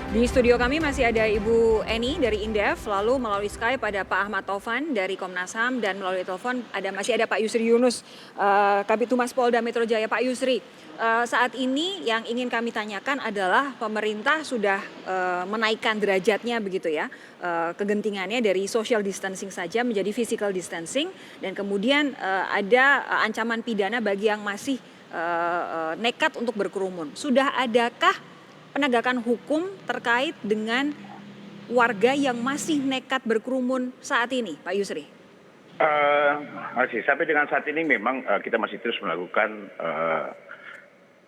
Di studio kami masih ada Ibu Eni dari Indef, lalu melalui Skype ada Pak Ahmad Taufan dari Komnas HAM, dan melalui telepon masih ada Pak Yusri Yunus, Kabid Humas Polda Metro Jaya. Pak Yusri, saat ini yang ingin kami tanyakan adalah pemerintah sudah menaikkan derajatnya begitu ya, kegentingannya dari social distancing saja menjadi physical distancing, dan kemudian ada ancaman pidana bagi yang masih nekat untuk berkerumun. Sudah adakah penegakan hukum terkait dengan warga yang masih nekat berkerumun saat ini, Pak Yusri? Masih sampai dengan saat ini memang kita masih terus melakukan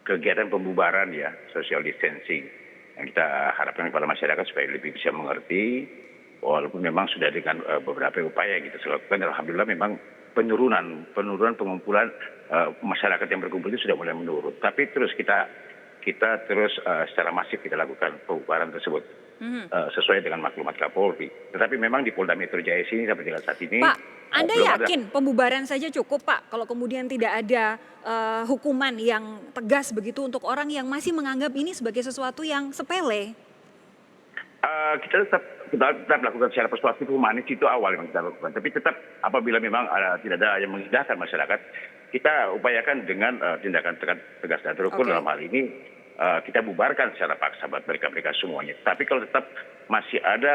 kegiatan pembubaran ya, social distancing. Yang kita harapkan kepada masyarakat supaya lebih bisa mengerti, walaupun memang sudah dengan beberapa upaya yang kita lakukan. Alhamdulillah memang penurunan pengumpulan masyarakat yang berkumpul itu sudah mulai menurun. Tapi terus kita terus secara masif kita lakukan pembubaran tersebut sesuai dengan maklumat Kapolri. Tetapi memang di Polda Metro Jaya sini sampai dengan saat ini Pak, Anda belum yakin pembubaran saja cukup, Pak? Kalau kemudian tidak ada hukuman yang tegas begitu untuk orang yang masih menganggap ini sebagai sesuatu yang sepele? Kita tetap lakukan secara persuasif humanis, itu awal yang kita lakukan. Tapi tetap apabila memang tidak ada yang mengindahkan masyarakat, kita upayakan dengan tindakan tegas dan terukur. Dalam hal ini kita bubarkan secara paksa buat mereka semuanya. Tapi kalau tetap masih ada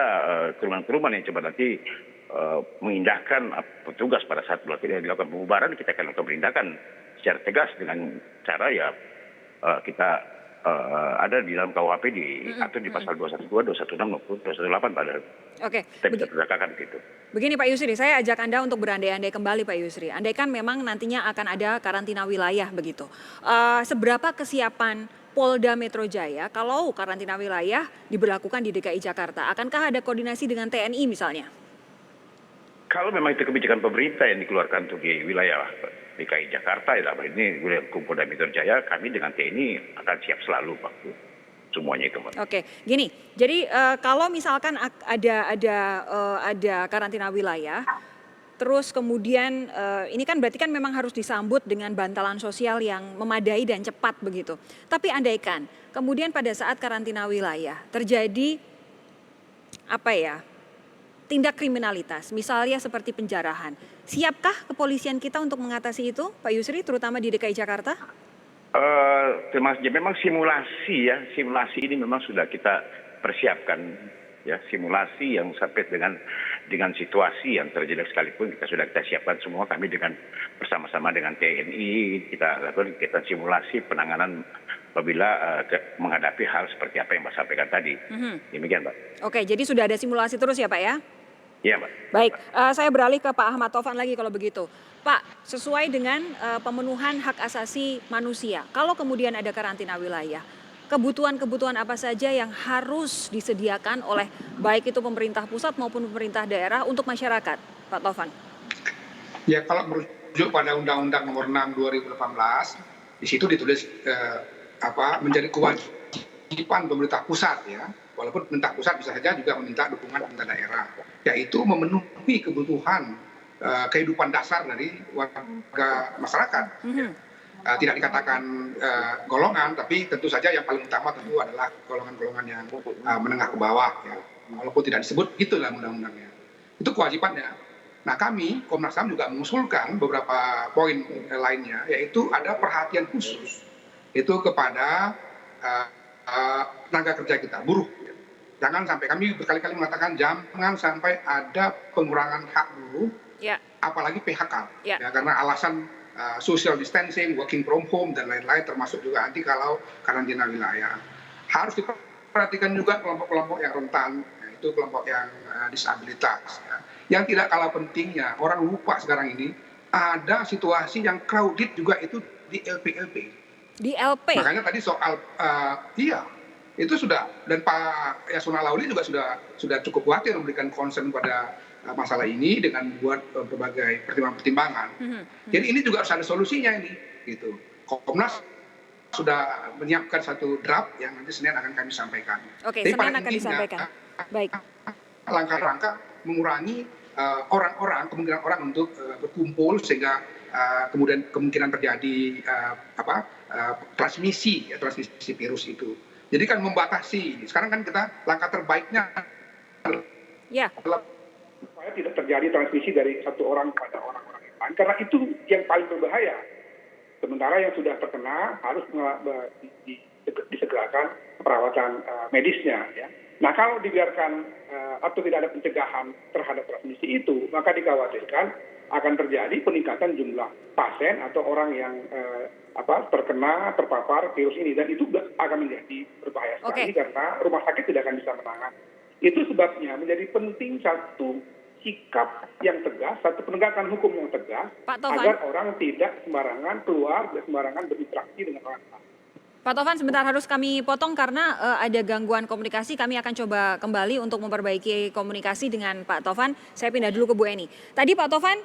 keruman-keruman yang coba nanti mengindahkan petugas pada saat dilakukan pembubaran, kita akan lakukan penindakan secara tegas dengan cara ya kita ada di dalam KUHP diatur di pasal 212, 216 maupun 218 pada kita bisa tindakan gitu. Begini Pak Yusri, saya ajak Anda untuk berandai-andai kembali Pak Yusri. Andaikan memang nantinya akan ada karantina wilayah begitu. Seberapa kesiapan Polda Metro Jaya kalau karantina wilayah diberlakukan di DKI Jakarta? Akankah ada koordinasi dengan TNI misalnya? Kalau memang itu kebijakan pemerintah yang dikeluarkan untuk di wilayah DKI Jakarta, ya ini wilayah Polda Metro Jaya, kami dengan TNI akan siap selalu waktu semuanya itu. Oke, gini. Jadi kalau misalkan ada karantina wilayah, terus kemudian ini kan berarti kan memang harus disambut dengan bantalan sosial yang memadai dan cepat begitu. Tapi andaikan kemudian pada saat karantina wilayah terjadi tindak kriminalitas, misalnya seperti penjarahan. Siapkah kepolisian kita untuk mengatasi itu, Pak Yusri, terutama di DKI Jakarta? Memang simulasi ini memang sudah kita persiapkan ya, simulasi yang sampai dengan situasi yang terjadi sekalipun kita siapkan semua. Kami bersama-sama dengan TNI kita lakukan kegiatan simulasi penanganan apabila menghadapi hal seperti apa yang Mbak sampaikan tadi. Demikian, Mbak. Oke, jadi sudah ada simulasi terus ya Pak ya? Iya, Mbak. Baik, saya beralih ke Pak Ahmad Taufan lagi kalau begitu. Pak, sesuai dengan pemenuhan hak asasi manusia, kalau kemudian ada karantina wilayah, kebutuhan-kebutuhan apa saja yang harus disediakan oleh baik itu pemerintah pusat maupun pemerintah daerah untuk masyarakat, Pak Taufan? Ya, kalau merujuk pada Undang-Undang Nomor 6 2018, di situ ditulis menjadi kewajiban pemerintah pusat ya. Walaupun pemerintah pusat bisa saja juga meminta dukungan pemerintah daerah, yaitu memenuhi kebutuhan kehidupan dasar dari warga masyarakat. Tidak dikatakan golongan, tapi tentu saja yang paling utama tentu adalah golongan-golongan yang menengah ke bawah. Ya. Walaupun tidak disebut itu dalam undang-undangnya. Itu kewajibannya. Nah, kami Komnas HAM juga mengusulkan beberapa poin lainnya, yaitu ada perhatian khusus itu kepada tenaga kerja kita, buruh. Jangan sampai, kami berkali-kali mengatakan jangan sampai ada pengurangan hak buruh, apalagi PHK, ya, karena alasan social distancing, working from home dan lain-lain, termasuk juga nanti kalau karantina wilayah. Harus diperhatikan juga kelompok-kelompok yang rentan, yaitu kelompok yang disabilitas. Ya. Yang tidak kalah pentingnya, orang lupa sekarang ini ada situasi yang crowded juga itu di LP. Di LP? Makanya tadi soal itu sudah, dan Pak Yasona Lauli juga sudah cukup khawatir memberikan concern pada masalah ini dengan membuat berbagai pertimbangan-pertimbangan. Jadi ini juga harus ada solusinya ini, gitu. Komnas sudah menyiapkan satu draft yang nanti Senin akan kami sampaikan. Oke, Senin akan disampaikan. Baik. Langkah-langkah mengurangi kemungkinan orang untuk berkumpul sehingga kemudian kemungkinan terjadi transmisi virus itu. Jadi kan membatasi. Sekarang kan kita langkah terbaiknya Ya, adalah supaya tidak terjadi transmisi dari satu orang kepada orang-orang yang lain. Karena itu yang paling berbahaya. Sementara yang sudah terkena harus disegerakan perawatan medisnya. Ya. Nah kalau dibiarkan atau tidak ada pencegahan terhadap transmisi itu, maka dikhawatirkan akan terjadi peningkatan jumlah pasien atau orang yang terkena, terpapar virus ini. Dan itu akan menjadi berbahaya sekali karena rumah sakit tidak akan bisa menangani. Itu sebabnya menjadi penting satu sikap yang tegas, satu penegakan hukum yang tegas, Pak Tovan. agar orang tidak sembarangan keluar, tidak sembarangan berinteraksi dengan orang lain. Pak Tovan, sebentar harus kami potong karena ada gangguan komunikasi. Kami akan coba kembali untuk memperbaiki komunikasi dengan Pak Tovan. Saya pindah dulu ke Bu Eni. Tadi Pak Tovan,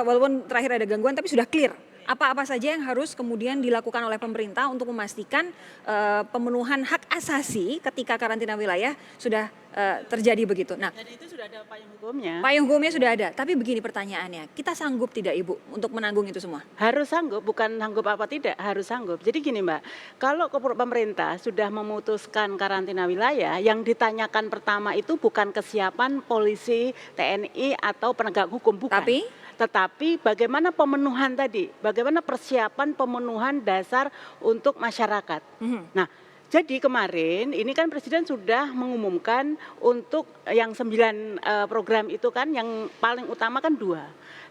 walaupun terakhir ada gangguan, tapi sudah clear. Apa-apa saja yang harus kemudian dilakukan oleh pemerintah untuk memastikan pemenuhan hak asasi ketika karantina wilayah sudah terjadi begitu. Nah, dan itu sudah ada payung hukumnya. payung hukumnya sudah ada. Tapi begini pertanyaannya, kita sanggup tidak Ibu untuk menanggung itu semua? Harus sanggup, bukan sanggup apa tidak, harus sanggup. Jadi gini Mbak, kalau pemerintah sudah memutuskan karantina wilayah, yang ditanyakan pertama itu bukan kesiapan polisi, TNI atau penegak hukum, bukan. Tetapi bagaimana pemenuhan tadi, bagaimana persiapan pemenuhan dasar untuk masyarakat. Nah, jadi kemarin ini kan Presiden sudah mengumumkan untuk yang 9 program itu kan yang paling utama kan 2.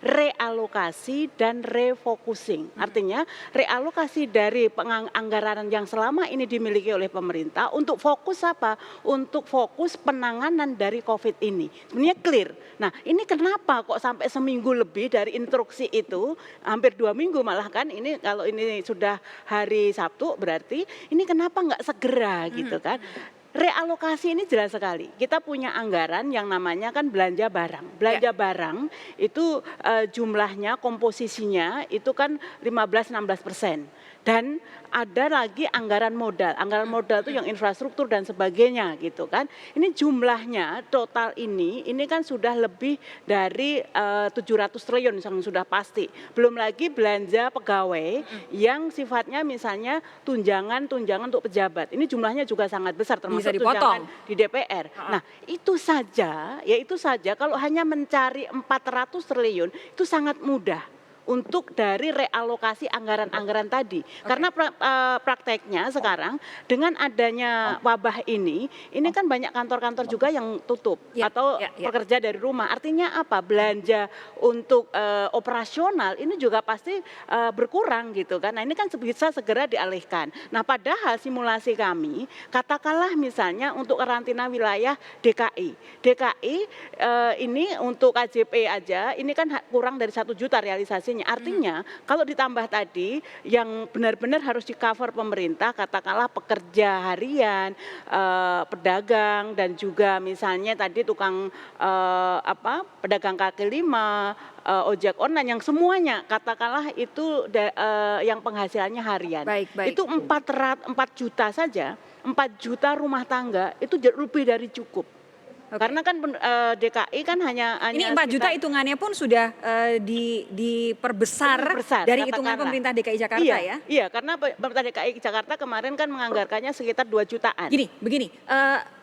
Realokasi dan refocusing. Artinya realokasi dari anggaran yang selama ini dimiliki oleh pemerintah untuk fokus apa? Untuk fokus penanganan dari COVID ini. Sebenarnya clear. Nah ini kenapa kok sampai seminggu lebih dari instruksi itu, hampir 2 minggu malah kan, ini kalau ini sudah hari Sabtu berarti ini kenapa nggak segera gitu kan. Realokasi ini jelas sekali. Kita punya anggaran yang namanya kan belanja barang. Belanja barang itu jumlahnya, komposisinya itu kan 15-16%. Dan ada lagi anggaran modal. Anggaran modal itu yang infrastruktur dan sebagainya gitu kan. Ini jumlahnya total ini kan sudah lebih dari 700 triliun yang sudah pasti. Belum lagi belanja pegawai yang sifatnya misalnya tunjangan untuk pejabat. Ini jumlahnya juga sangat besar termasuk tunjangan di DPR. Nah, itu saja kalau hanya mencari 400 triliun itu sangat mudah untuk dari realokasi anggaran-anggaran tadi. Karena prakteknya sekarang dengan adanya wabah ini kan banyak kantor-kantor juga yang tutup atau bekerja dari rumah. Artinya apa? Belanja untuk operasional ini juga pasti berkurang gitu kan. Nah ini kan bisa segera dialihkan. Nah padahal simulasi kami, katakanlah misalnya untuk karantina wilayah DKI. DKI ini untuk KJP aja, ini kan kurang dari 1 juta realisasi. Artinya kalau ditambah tadi yang benar-benar harus di-cover pemerintah, katakanlah pekerja harian, pedagang dan juga misalnya tadi tukang pedagang kaki lima, ojek online yang semuanya katakanlah itu yang penghasilannya harian. Itu 4 juta saja, 4 juta rumah tangga itu lebih dari cukup. Karena kan DKI kan hanya ini 4 juta hitungannya pun sudah diperbesar dari hitungan pemerintah DKI Jakarta ya? Iya, karena pemerintah DKI Jakarta kemarin kan menganggarkannya sekitar 2 jutaan. Begini,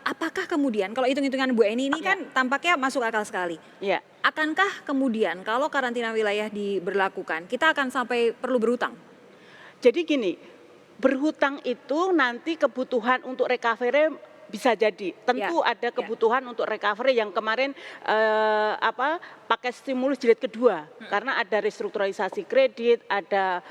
apakah kemudian kalau hitung-hitungan Bu Eni ini kan tampaknya masuk akal sekali. Iya. Akankah kemudian kalau karantina wilayah diberlakukan, kita akan sampai perlu berhutang? Jadi gini, berhutang itu nanti kebutuhan untuk recovery bisa jadi, tentu ada kebutuhan untuk recovery yang kemarin pakai stimulus jilid kedua, karena ada restrukturisasi kredit, ada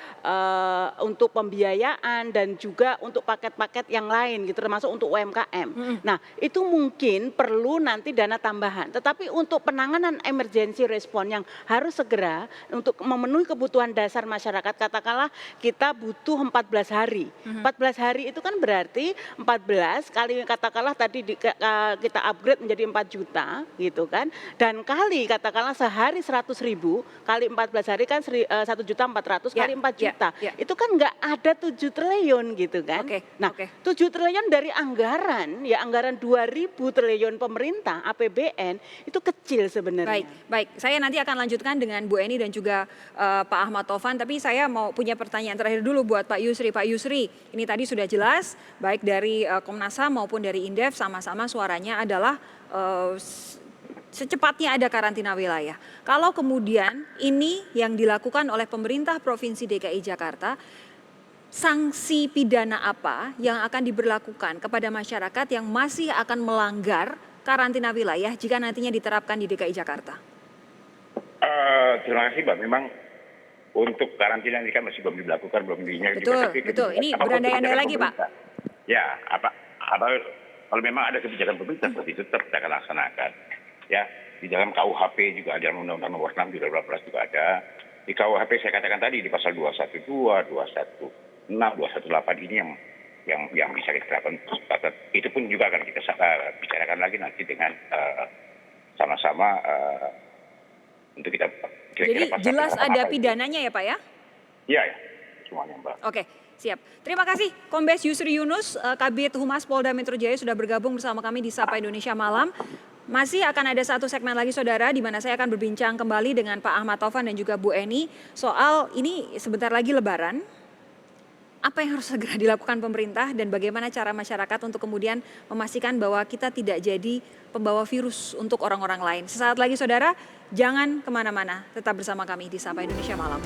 untuk pembiayaan dan juga untuk paket-paket yang lain gitu, termasuk untuk UMKM. Nah itu mungkin perlu nanti dana tambahan, tetapi untuk penanganan emergency response yang harus segera untuk memenuhi kebutuhan dasar masyarakat, katakanlah kita butuh 14 hari. 14 hari itu kan berarti 14 kali katakanlah tadi kita upgrade menjadi 4 juta gitu kan, dan kali katakanlah katakanlah sehari 100.000 kali 14 hari kan 1.400.000 Ya, kali 4 ya, juta. ya. Itu kan nggak ada 7 triliun gitu kan. Oke, Nah, oke. 7 triliun dari anggaran, ya anggaran 2.000 triliun pemerintah APBN itu kecil sebenarnya. Baik, baik. Saya nanti akan lanjutkan dengan Bu Eni dan juga Pak Ahmad Taufan. Tapi saya mau punya pertanyaan terakhir dulu buat Pak Yusri. Pak Yusri, ini tadi sudah jelas, baik dari Komnas HAM maupun dari Indef, sama-sama suaranya adalah secepatnya ada karantina wilayah. Kalau kemudian ini yang dilakukan oleh pemerintah Provinsi DKI Jakarta, sanksi pidana apa yang akan diberlakukan kepada masyarakat yang masih akan melanggar karantina wilayah jika nantinya diterapkan di DKI Jakarta? Terima kasih Mbak. Memang untuk karantina ini kan masih belum dilakukan, belum diingat Betul, juga. Tapi betul. Ini apapun berandai-andai kebijakan lagi, Pak. pemerintah, ya, kalau memang ada kebijakan pemerintah seperti itu tetap kita akan laksanakan. Ya, di dalam KUHP juga ada, Undang-Undang Nomor 6 2018 juga ada. Di KUHP saya katakan tadi di pasal 212, 216, 218 ini yang bisa kita terapkan. Itu pun juga akan kita bicarakan lagi nanti dengan sama-sama untuk kita Jadi kira-kira jelas pasal ada apa itu. pidananya ya Pak ya? Iya, ya, semuanya Mbak. Oke, siap. Terima kasih Kombes Yusri Yunus, Kabid Humas Polda Metro Jaya sudah bergabung bersama kami di Sapa Indonesia Malam. Masih akan ada satu segmen lagi saudara di mana saya akan berbincang kembali dengan Pak Ahmad Taufan dan juga Bu Eni soal ini sebentar lagi Lebaran. Apa yang harus segera dilakukan pemerintah dan bagaimana cara masyarakat untuk kemudian memastikan bahwa kita tidak jadi pembawa virus untuk orang-orang lain. Sesaat lagi saudara, jangan kemana-mana, tetap bersama kami di Sapa Indonesia Malam.